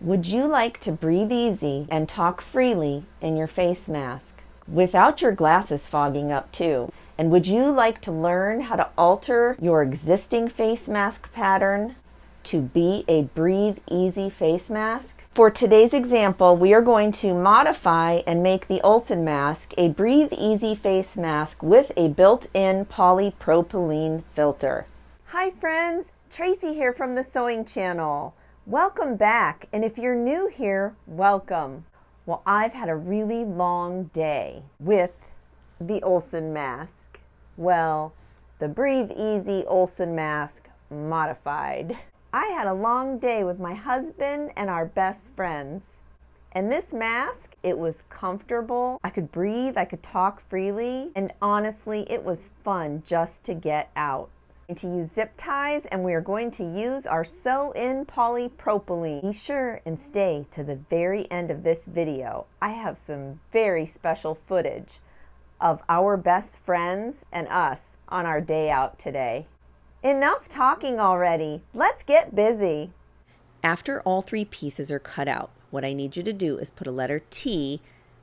Would you like to breathe easy and talk freely in your face mask without your glasses fogging up too? And would you like to learn how to alter your existing face mask pattern to be a breathe easy face mask? For today's example, we are going to modify and make the Olson mask a breathe easy face mask with a built-in polypropylene filter. Hi friends, Tracy here from the Sewing Channel. Welcome back, and if you're new here, welcome. Well, I've had a really long day with the Olson mask. Well, the Breathe Easy Olson mask modified. I had a long day with my husband and our best friends. And this mask, it was comfortable. I could breathe, I could talk freely, and honestly, it was fun just to get out. To use zip ties, and we are going to use our sew-in polypropylene. Be sure and stay to the very end of this video. I have some very special footage of our best friends and us on our day out today. Enough talking already. Let's get busy. After all three pieces are cut out, what I need you to do is put a letter T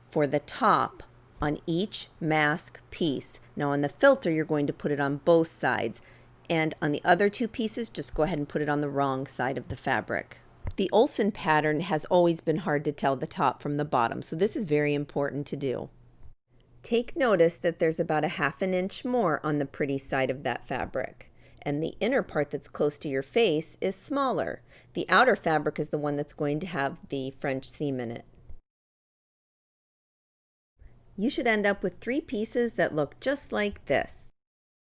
for the top on each mask piece. Now on the filter, you're going to put it on both sides. And on the other two pieces, just go ahead and put it on the wrong side of the fabric. The Olson pattern has always been hard to tell the top from the bottom, so this is very important to do. Take notice that there's about a 1/2 inch more on the pretty side of that fabric, and the inner part that's close to your face is smaller. The outer fabric is the one that's going to have the French seam in it. You should end up with 3 pieces that look just like this.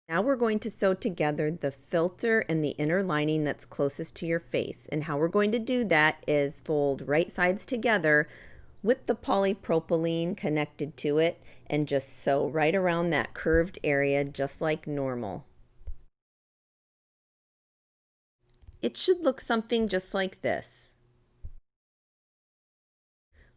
Now we're going to sew together the filter and the inner lining that's closest to your face. And how we're going to do that is fold right sides together with the polypropylene connected to it and just sew right around that curved area just like normal. It should look something just like this.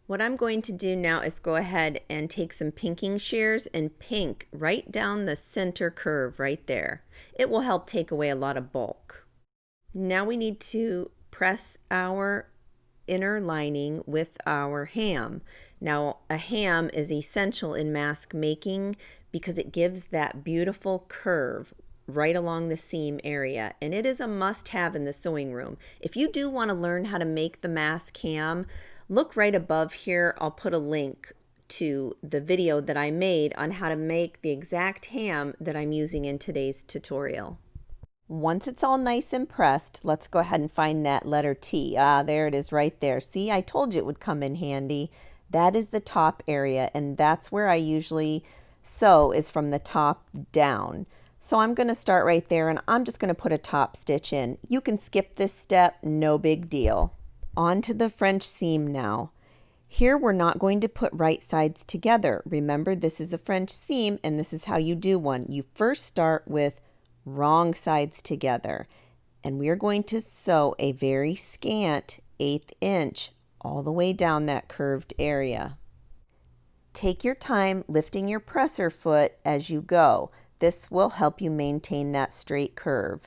What I'm going to do now is go ahead and take some pinking shears and pink right down the center curve right there. It will help take away a lot of bulk. Now we need to press our inner lining with our ham. Now a ham is essential in mask making because it gives that beautiful curve right along the seam area, and it is a must-have in the sewing room. If you do want to learn how to make the mask ham, look right above here. I'll put a link to the video that I made on how to make the exact ham that I'm using in today's tutorial. Once it's all nice and pressed, let's go ahead and find that letter T. There it is right there. See, I told you it would come in handy. That is the top area, and that's where I usually sew, is from the top down. So I'm going to start right there, and I'm just going to put a top stitch in. You can skip this step, no big deal. On to the French seam now. Here we're not going to put right sides together. Remember, this is a French seam, and this is how you do one. You first start with wrong sides together, and we are going to sew a very scant 1/8 inch all the way down that curved area. Take your time lifting your presser foot as you go. This will help you maintain that straight curve.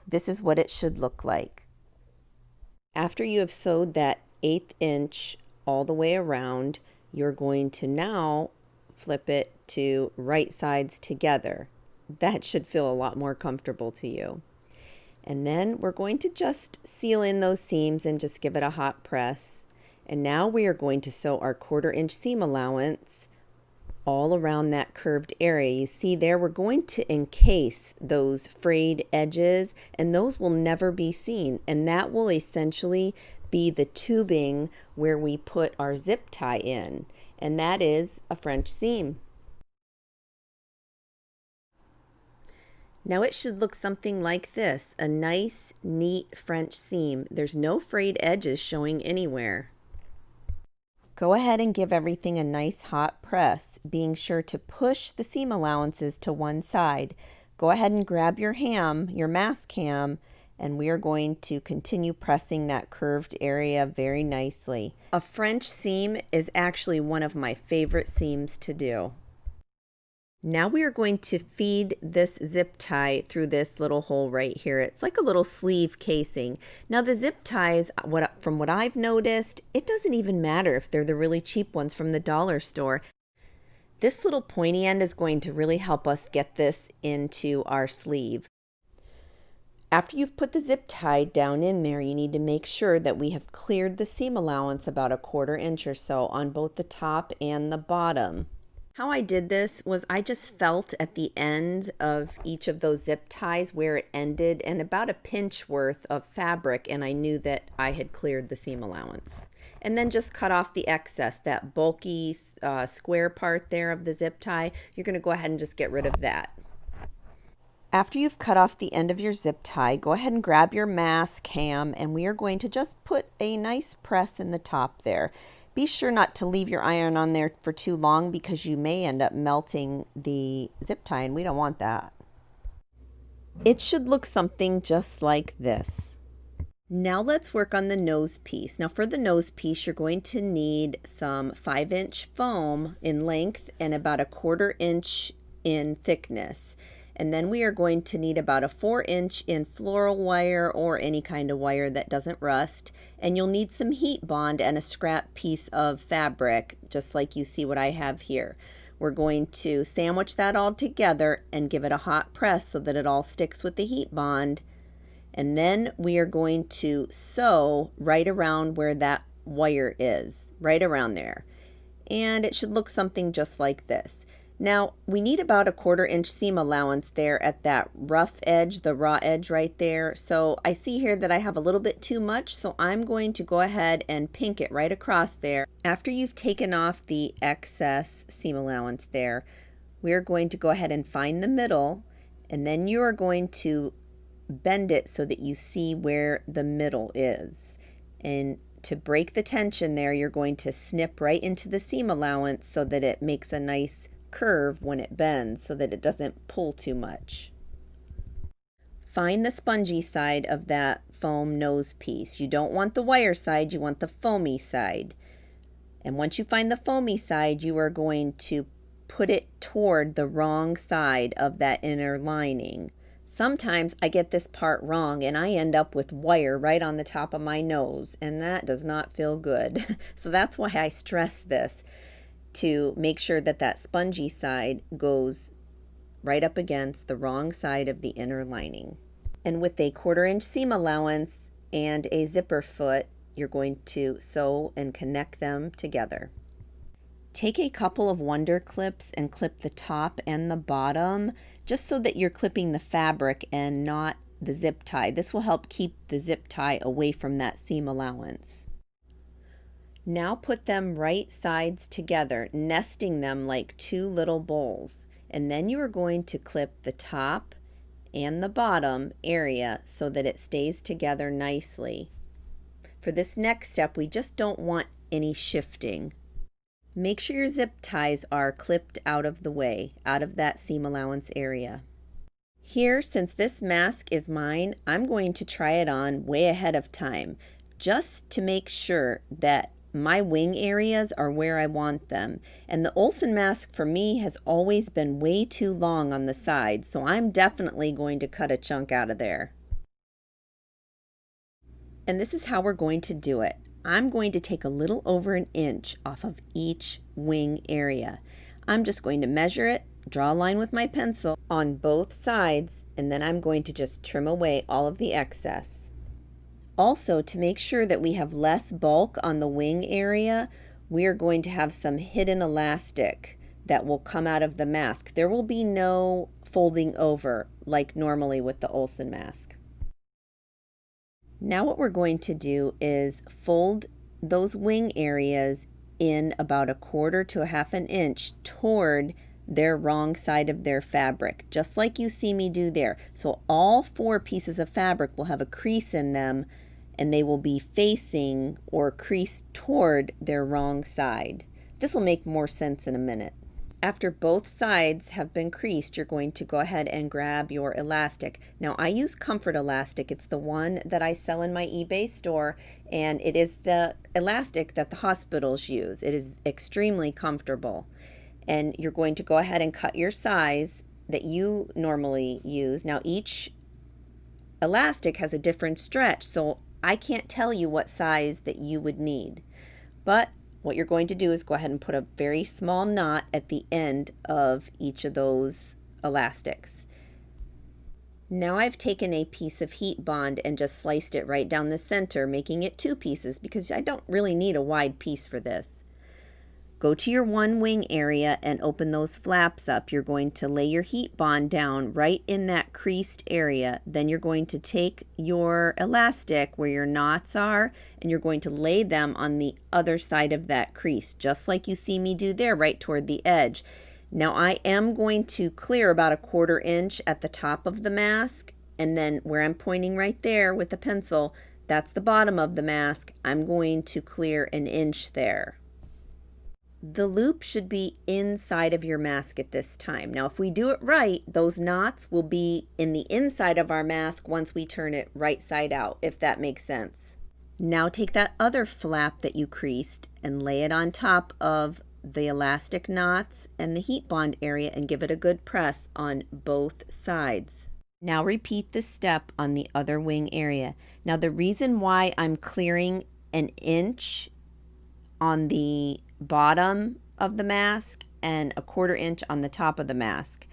This is what it should look like. After you have sewed that 1/8 inch all the way around, you're going to now flip it to right sides together. That should feel a lot more comfortable to you. And then we're going to just seal in those seams and just give it a hot press. And now we are going to sew our 1/4 inch seam allowance all around that curved area. You see there, we're going to encase those frayed edges, and those will never be seen, and that will essentially be the tubing where we put our zip tie in, and that is a French seam. Now it should look something like this, a nice, neat French seam. There's no frayed edges showing anywhere. Go ahead and give everything a nice hot press, being sure to push the seam allowances to one side. Go ahead and grab your ham, your mask ham, and we are going to continue pressing that curved area very nicely. A French seam is actually one of my favorite seams to do. Now we are going to feed this zip tie through this little hole right here. It's like a little sleeve casing. Now the zip ties, from what I've noticed, it doesn't even matter if they're the really cheap ones from the dollar store. This little pointy end is going to really help us get this into our sleeve. After you've put the zip tie down in there, you need to make sure that we have cleared the seam allowance about 1/4 inch or so on both the top and the bottom. How I did this was I just felt at the end of each of those zip ties where it ended and about a pinch worth of fabric, and I knew that I had cleared the seam allowance. And then just cut off the excess, that bulky square part there of the zip tie. You're going to go ahead and just get rid of that. After you've cut off the end of your zip tie, go ahead and grab your mask ham, and we are going to just put a nice press in the top there. Be sure not to leave your iron on there for too long because you may end up melting the zip tie, and we don't want that. It should look something just like this. Now let's work on the nose piece. Now for the nose piece, you're going to need some 5-inch foam in length and about 1/4 inch in thickness. And then we are going to need about a 4-inch in floral wire or any kind of wire that doesn't rust. And you'll need some heat bond and a scrap piece of fabric, just like you see what I have here. We're going to sandwich that all together and give it a hot press so that it all sticks with the heat bond. And then we are going to sew right around where that wire is, right around there. And it should look something just like this. Now, we need about 1/4 inch seam allowance there at that rough edge, the raw edge right there. So I see here that I have a little bit too much, so I'm going to go ahead and pink it right across there. After you've taken off the excess seam allowance there, we're going to go ahead and find the middle, and then you are going to bend it so that you see where the middle is. And to break the tension there, you're going to snip right into the seam allowance so that it makes a nice curve when it bends so that it doesn't pull too much. Find the spongy side of that foam nose piece. You don't want the wire side, you want the foamy side. And once you find the foamy side, you are going to put it toward the wrong side of that inner lining. Sometimes I get this part wrong and I end up with wire right on the top of my nose, and that does not feel good. So that's why I stress this, to make sure that that spongy side goes right up against the wrong side of the inner lining. And with a 1/4 inch seam allowance and a zipper foot, you're going to sew and connect them together. Take a couple of wonder clips and clip the top and the bottom, just so that you're clipping the fabric and not the zip tie. This will help keep the zip tie away from that seam allowance. Now put them right sides together, nesting them like 2 little bowls. And then you are going to clip the top and the bottom area so that it stays together nicely. For this next step, we just don't want any shifting. Make sure your zip ties are clipped out of the way, out of that seam allowance area. Here, since this mask is mine, I'm going to try it on way ahead of time, just to make sure that my wing areas are where I want them. And the Olson mask for me has always been way too long on the sides, so I'm definitely going to cut a chunk out of there. And this is how we're going to do it. I'm going to take a little over 1 inch off of each wing area. I'm just going to measure it, draw a line with my pencil on both sides, and then I'm going to just trim away all of the excess. Also, to make sure that we have less bulk on the wing area, we are going to have some hidden elastic that will come out of the mask. There will be no folding over like normally with the Olson mask. Now what we're going to do is fold those wing areas in about 1/4 to 1/2 inch toward their wrong side of their fabric, just like you see me do there. So all 4 pieces of fabric will have a crease in them, and they will be facing or creased toward their wrong side. This will make more sense in a minute. After both sides have been creased, you're going to go ahead and grab your elastic. Now I use Comfort Elastic. It's the one that I sell in my eBay store, and it is the elastic that the hospitals use. It is extremely comfortable. and you're going to go ahead and cut your size that you normally use. Now each elastic has a different stretch, so I can't tell you what size that you would need. But what you're going to do is go ahead and put a very small knot at the end of each of those elastics. Now I've taken a piece of heat bond and just sliced it right down the center, making it 2 pieces because I don't really need a wide piece for this. Go to your one wing area and open those flaps up. You're going to lay your heat bond down right in that creased area. Then you're going to take your elastic where your knots are and you're going to lay them on the other side of that crease, just like you see me do there, right toward the edge. Now I am going to clear about a 1/4 inch at the top of the mask, and then where I'm pointing right there with the pencil, that's the bottom of the mask. I'm going to clear 1 inch there. The loop should be inside of your mask at this time. Now if we do it right, those knots will be in the inside of our mask once we turn it right side out, if that makes sense. Now take that other flap that you creased and lay it on top of the elastic knots and the heat bond area and give it a good press on both sides. Now repeat this step on the other wing area. Now the reason why I'm clearing 1 inch on the bottom of the mask and a 1/4 inch on the top of the mask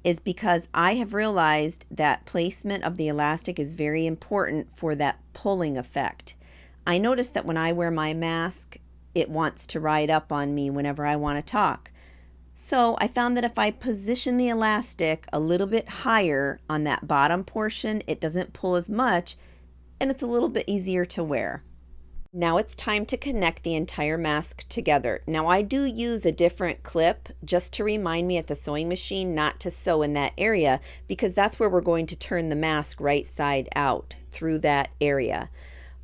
is because I have realized that placement of the elastic is very important for that pulling effect. I notice that when I wear my mask, it wants to ride up on me whenever I want to talk. So I found that if I position the elastic a little bit higher on that bottom portion, it doesn't pull as much and it's a little bit easier to wear. Now it's time to connect the entire mask together. Now I do use a different clip just to remind me at the sewing machine not to sew in that area because that's where we're going to turn the mask right side out through that area.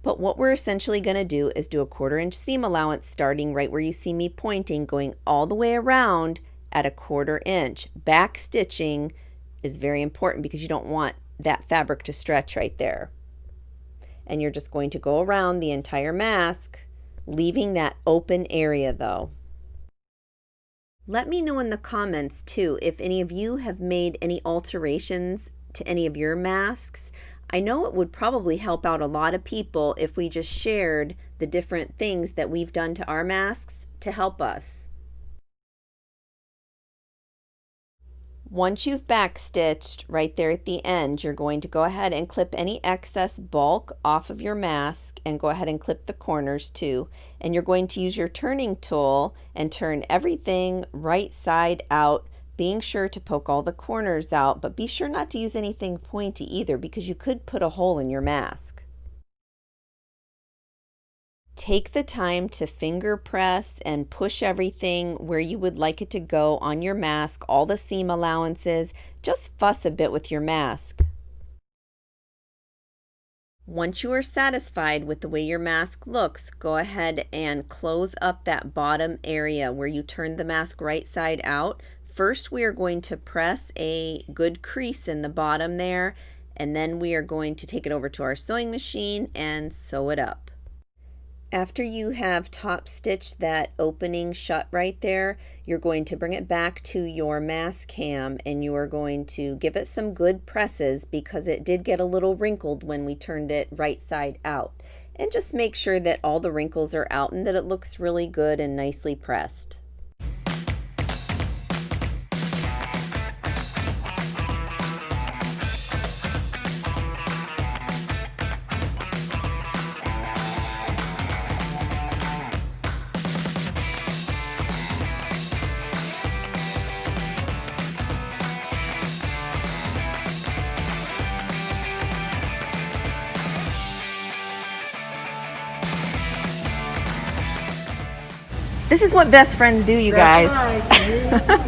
But what we're essentially going to do is do a 1/4 inch seam allowance starting right where you see me pointing, going all the way around at a 1/4 inch. Back stitching is very important because you don't want that fabric to stretch right there. And you're just going to go around the entire mask, leaving that open area though. Let me know in the comments too if any of you have made any alterations to any of your masks. I know it would probably help out a lot of people if we just shared the different things that we've done to our masks to help us. Once you've backstitched right there at the end, you're going to go ahead and clip any excess bulk off of your mask and go ahead and clip the corners too. And you're going to use your turning tool and turn everything right side out, being sure to poke all the corners out, but be sure not to use anything pointy either because you could put a hole in your mask. Take the time to finger press and push everything where you would like it to go on your mask, all the seam allowances. Just fuss a bit with your mask. Once you are satisfied with the way your mask looks, go ahead and close up that bottom area where you turned the mask right side out. First, we are going to press a good crease in the bottom there, and then we are going to take it over to our sewing machine and sew it up. After you have top stitched that opening shut right there, you're going to bring it back to your mask ham and you are going to give it some good presses because it did get a little wrinkled when we turned it right side out. And just make sure that all the wrinkles are out and that it looks really good and nicely pressed. This is what best friends do, you guys. Right.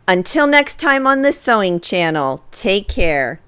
Until next time on the Sewing Channel, take care.